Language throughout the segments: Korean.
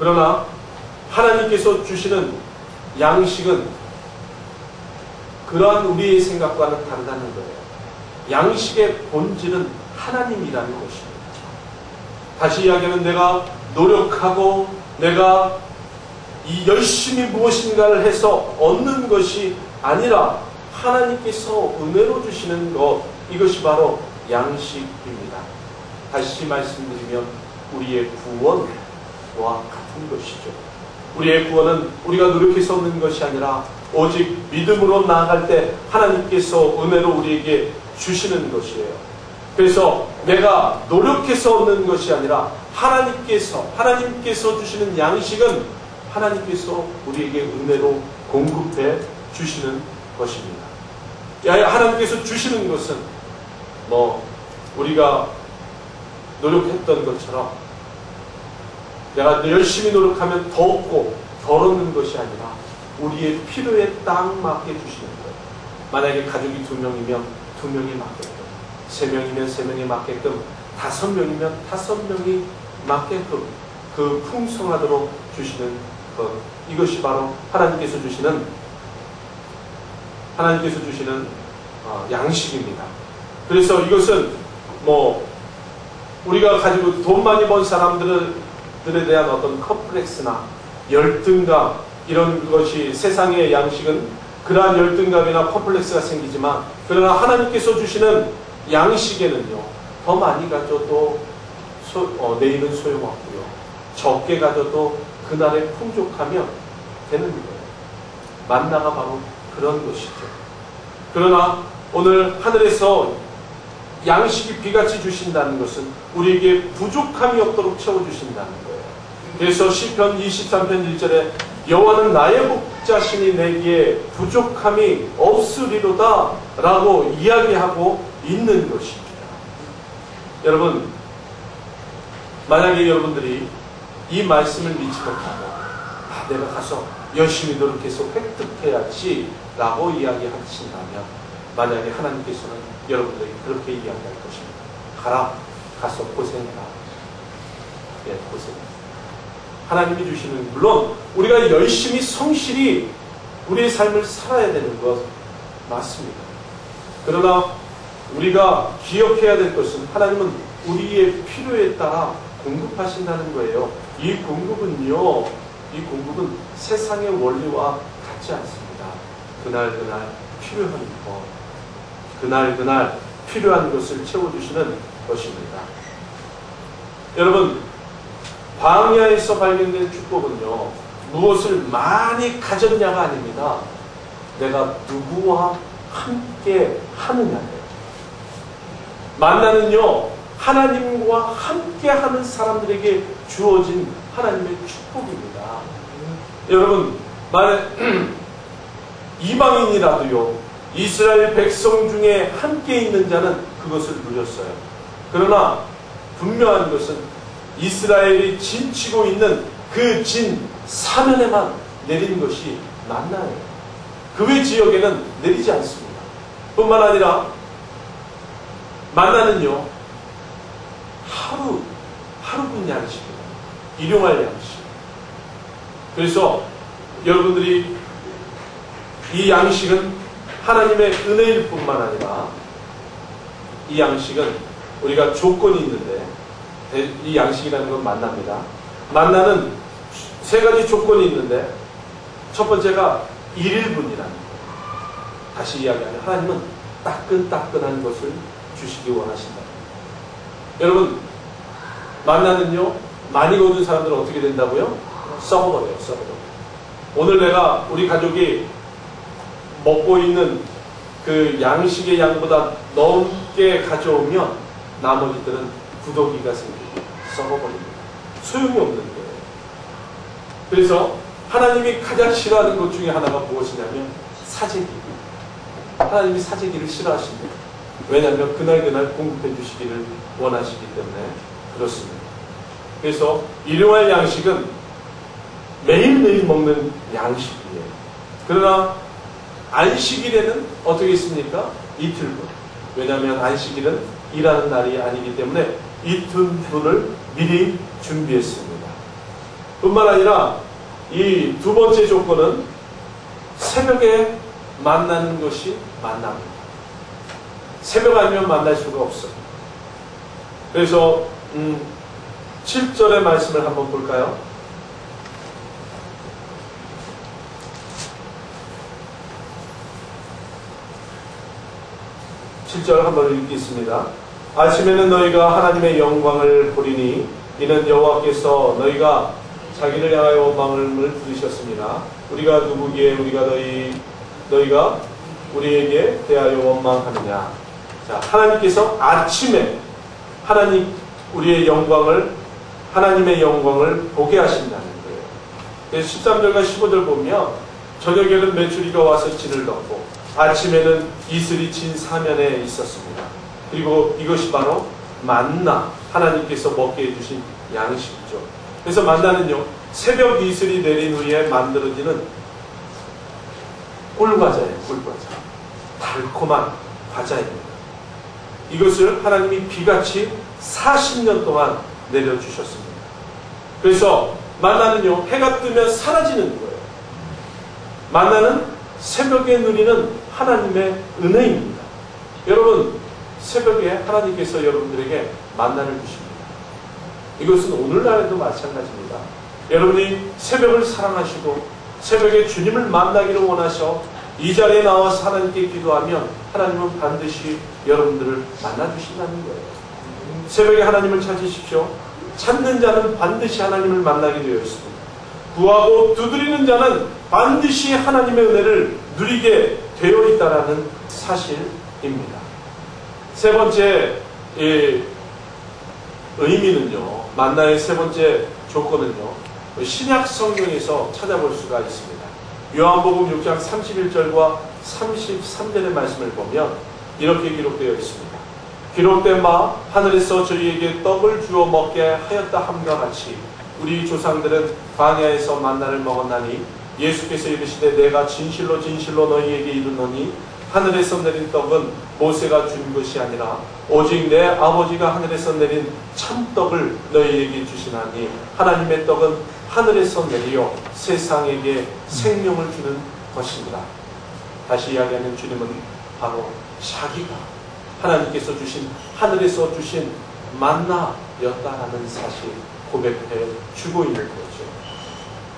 그러나 하나님께서 주시는 양식은 그러한 우리의 생각과는 다르다는 거예요. 양식의 본질은 하나님이라는 것입니다. 다시 이야기하면 내가 노력하고 내가 이 열심히 무엇인가를 해서 얻는 것이 아니라 하나님께서 은혜로 주시는 것, 이것이 바로 양식입니다. 다시 말씀드리면 우리의 구원과 같은 것이죠. 우리의 구원은 우리가 노력해서 얻는 것이 아니라 오직 믿음으로 나아갈 때 하나님께서 은혜로 우리에게 주시는 것이에요. 그래서 내가 노력해서 얻는 것이 아니라 하나님께서 주시는 양식은 하나님께서 우리에게 은혜로 공급해 주시는 것입니다. 하나님께서 주시는 것은 우리가 노력했던 것처럼 내가 열심히 노력하면 더 얻고 더 얻는 것이 아니라 우리의 필요에 딱 맞게 주시는 거예요. 만약에 가족이 2명이면 2명이 맞게끔, 3명이면 3명이 맞게끔, 5명이면 5명이 맞게끔 그 풍성하도록 주시는 것, 이것이 바로 하나님께서 주시는 양식입니다. 그래서 이것은 우리가 가지고 돈 많이 번 사람들에 대한 어떤 컴플렉스나 열등감, 이런 것이 세상의 양식은 그러한 열등감이나 컴플렉스가 생기지만, 그러나 하나님께서 주시는 양식에는요, 더 많이 가져도 내일은 소용없고요, 적게 가져도 그날에 풍족하면 되는 거예요. 만나가 바로 그런 것이죠. 그러나 오늘 하늘에서 양식이 비같이 주신다는 것은 우리에게 부족함이 없도록 채워주신다는 거예요. 그래서 시편 23편 1절에 여호와는 나의 목자시니 내게 부족함이 없으리로다 라고 이야기하고 있는 것입니다. 여러분, 만약에 여러분들이 이 말씀을 믿지 못하고 내가 가서 열심히 노력해서 획득해야지 라고 이야기하신다면, 만약에 하나님께서는 여러분들에게 그렇게 이야기할 것입니다. 가서 고생해라. 고생해라. 하나님이 주시는, 물론 우리가 열심히 성실히 우리의 삶을 살아야 되는 것 맞습니다. 그러나 우리가 기억해야 될 것은 하나님은 우리의 필요에 따라 공급하신다는 거예요. 이 공급은 세상의 원리와 같지 않습니다. 그날 필요한 것, 그날 필요한 것을 채워주시는 것입니다. 여러분, 광야에서 발견된 축복은요, 무엇을 많이 가졌냐가 아닙니다. 내가 누구와 함께 하느냐예요. 만나는요, 하나님과 함께 하는 사람들에게 주어진 하나님의 축복입니다. 여러분, 만약 이방인이라도요, 이스라엘 백성 중에 함께 있는 자는 그것을 누렸어요. 그러나 분명한 것은 이스라엘이 진치고 있는 그 진 사면에만 내린 것이 만나예요. 그 외 지역에는 내리지 않습니다. 뿐만 아니라 만나는요, 하루분 양식입니다. 일용할 양식. 그래서 여러분들이 이 양식은 하나님의 은혜일 뿐만 아니라, 이 양식은 우리가 조건이 있는데, 이 양식이라는 건 만납니다. 만나는 3가지 조건이 있는데, 첫 번째가 1일분이라는 거예요. 다시 이야기하면 하나님은 따끈따끈한 것을 주시기 원하신다. 여러분, 만나는요, 많이 거둔 사람들은 어떻게 된다고요? 썩어버려요. 오늘 우리 가족이 먹고 있는 그 양식의 양보다 넘게 가져오면 나머지들은 구더기가 생기고 썩어버립니다. 소용이 없는 거예요. 그래서 하나님이 가장 싫어하는 것 중에 하나가 무엇이냐면 사재기. 하나님이 사재기를 싫어하십니다. 왜냐하면 그날 공급해 주시기를 원하시기 때문에 그렇습니다. 그래서 일용할 양식은 매일매일 먹는 양식이에요. 그러나 안식일에는 어떻게 있습니까? 이틀분. 왜냐하면 안식일은 일하는 날이 아니기 때문에 이틀분을 미리 준비했습니다. 뿐만 아니라 이 두 번째 조건은 새벽에 만나는 것이 만납니다. 새벽 아니면 만날 수가 없어요. 그래서 7절의 말씀을 한번 볼까요? 7절 한번 읽겠습니다. 아침에는 너희가 하나님의 영광을 보리니 이는 여호와께서 너희가 자기를 향하여 원망을 부르셨습니다. 우리가 누구기에 너희가 우리에게 대하여 원망하느냐. 자, 하나님께서 아침에 하나님의 영광을 보게 하신다는 거예요. 그래서 13절과 15절 보면 저녁에는 메추리가 와서 진을 덮고 아침에는 이슬이 진 사면에 있었습니다. 그리고 이것이 바로 만나, 하나님께서 먹게 해주신 양식이죠. 그래서 만나는요, 새벽 이슬이 내린 후에 만들어지는 꿀과자예요. 꿀과자. 달콤한 과자입니다. 이것을 하나님이 비같이 40년 동안 내려주셨습니다. 그래서 만나는요, 해가 뜨면 사라지는 거예요. 만나는 새벽에 누리는 하나님의 은혜입니다. 여러분, 새벽에 하나님께서 여러분들에게 만나를 주십니다. 이것은 오늘날에도 마찬가지입니다. 여러분이 새벽을 사랑하시고 새벽에 주님을 만나기를 원하셔 이 자리에 나와서 하나님께 기도하면 하나님은 반드시 여러분들을 만나주신다는 거예요. 새벽에 하나님을 찾으십시오. 찾는 자는 반드시 하나님을 만나게 되어 있습니다. 구하고 두드리는 자는 반드시 하나님의 은혜를 누리게 되어 있다는 사실입니다. 세 번째 의미는요, 만나의 세 번째 조건은요, 신약 성경에서 찾아볼 수가 있습니다. 요한복음 6장 31절과 33절의 말씀을 보면 이렇게 기록되어 있습니다. 기록된 바 하늘에서 저희에게 떡을 주어 먹게 하였다 함과 같이 우리 조상들은 광야에서 만나를 먹었나니 예수께서 이르시되 내가 진실로 진실로 너희에게 이르노니 하늘에서 내린 떡은 모세가 준 것이 아니라 오직 내 아버지가 하늘에서 내린 참떡을 너희에게 주시나니 하나님의 떡은 하늘에서 내려 세상에게 생명을 주는 것입니다. 다시 이야기하면 주님은 바로 자기가 하나님께서 주신 하늘에서 주신 만나였다라는 사실 고백해 주고 있는 거죠.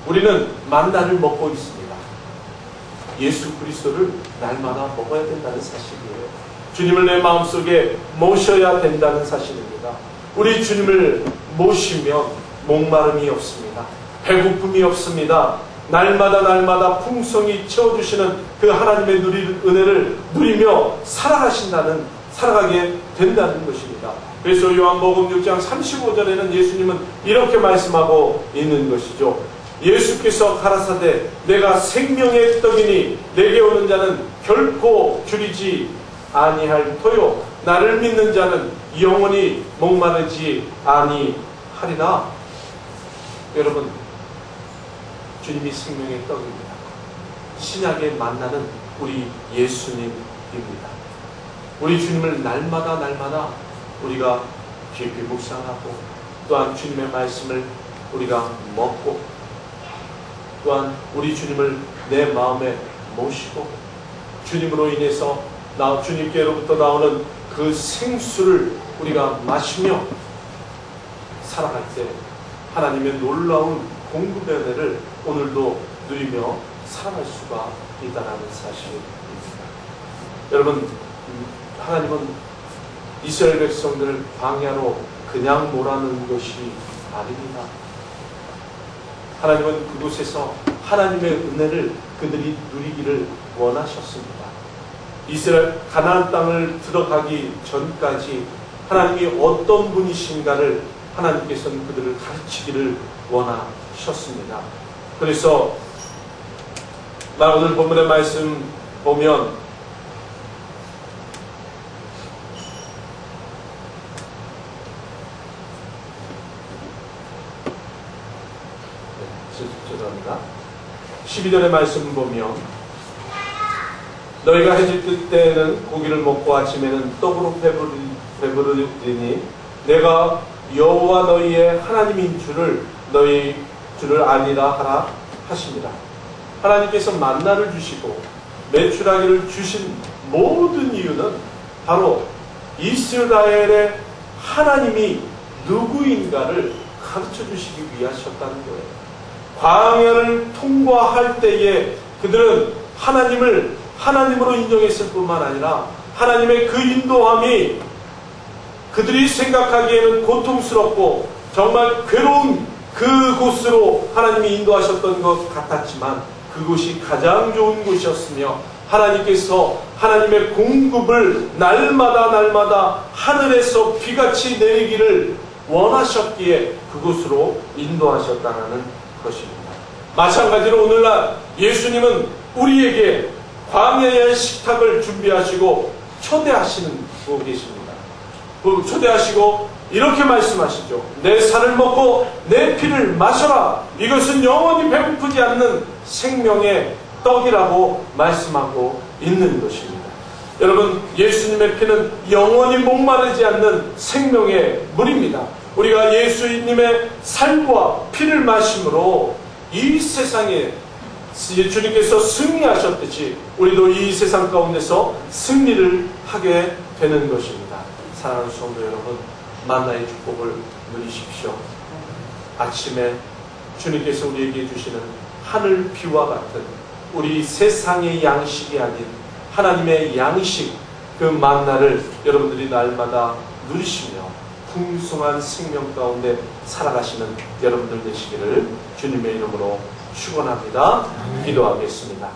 우리는 만나를 먹고 있습니다. 예수 그리스도를 날마다 먹어야 된다는 사실이에요. 주님을 내 마음속에 모셔야 된다는 사실입니다. 우리 주님을 모시면 목마름이 없습니다. 배고픔이 없습니다. 날마다 풍성히 채워주시는 그 하나님의 은혜를 누리며 살아가게 된다는 것입니다. 그래서 요한복음 6장 35절에는 예수님은 이렇게 말씀하고 있는 것이죠. 예수께서 가라사대 내가 생명의 떡이니 내게 오는 자는 결코 줄이지 아니할 터요 나를 믿는 자는 영원히 목마르지 아니하리라. 여러분, 주님이 생명의 떡입니다. 신약에 만나는 우리 예수님입니다. 우리 주님을 날마다 우리가 깊이 묵상하고 또한 주님의 말씀을 우리가 먹고 또한 우리 주님을 내 마음에 모시고 주님으로 인해서 주님께로부터 나오는 그 생수를 우리가 마시며 살아갈 때 하나님의 놀라운 공급의 은혜를 오늘도 누리며 살아갈 수가 있다는 사실입니다. 여러분, 하나님은 이스라엘 백성들을 광야로 그냥 몰아넣은 것이 아닙니다. 하나님은 그곳에서 하나님의 은혜를 그들이 누리기를 원하셨습니다. 이스라엘 가나안 땅을 들어가기 전까지 하나님이 어떤 분이신가를 하나님께서는 그들을 가르치기를 원하셨습니다. 그래서 오늘 본문의 말씀 보면 죄송합니다. 12절의 말씀을 보면 너희가 해질 때에는 고기를 먹고 아침에는 떡으로 배부르리니 내가 여호와 너희의 하나님인 줄을 너희 주를 아니라 하라 하십니다. 하나님께서 만나를 주시고 메추라기를 주신 모든 이유는 바로 이스라엘의 하나님이 누구인가를 가르쳐 주시기 위하셨다는 거예요. 광야를 통과할 때에 그들은 하나님을 하나님으로 인정했을 뿐만 아니라 하나님의 그 인도함이 그들이 생각하기에는 고통스럽고 정말 괴로운 그곳으로 하나님이 인도하셨던 것 같았지만 그곳이 가장 좋은 곳이었으며 하나님께서 하나님의 공급을 날마다 하늘에서 비같이 내리기를 원하셨기에 그곳으로 인도하셨다는 것입니다. 마찬가지로 오늘날 예수님은 우리에게 광야의 식탁을 준비하시고 초대하시는 분 계십니다. 초대하시고 이렇게 말씀하시죠. 내 살을 먹고 내 피를 마셔라. 이것은 영원히 배고프지 않는 생명의 떡이라고 말씀하고 있는 것입니다. 여러분, 예수님의 피는 영원히 목마르지 않는 생명의 물입니다. 우리가 예수님의 살과 피를 마심으로 이 세상에 주님께서 승리하셨듯이 우리도 이 세상 가운데서 승리를 하게 되는 것입니다. 사랑하는 성도 여러분, 만나의 축복을 누리십시오. 아침에 주님께서 우리에게 주시는 하늘 비와 같은 우리 세상의 양식이 아닌 하나님의 양식, 그 만나를 여러분들이 날마다 누리시며 풍성한 생명 가운데 살아가시는 여러분들 되시기를 주님의 이름으로 축원합니다. 기도하겠습니다.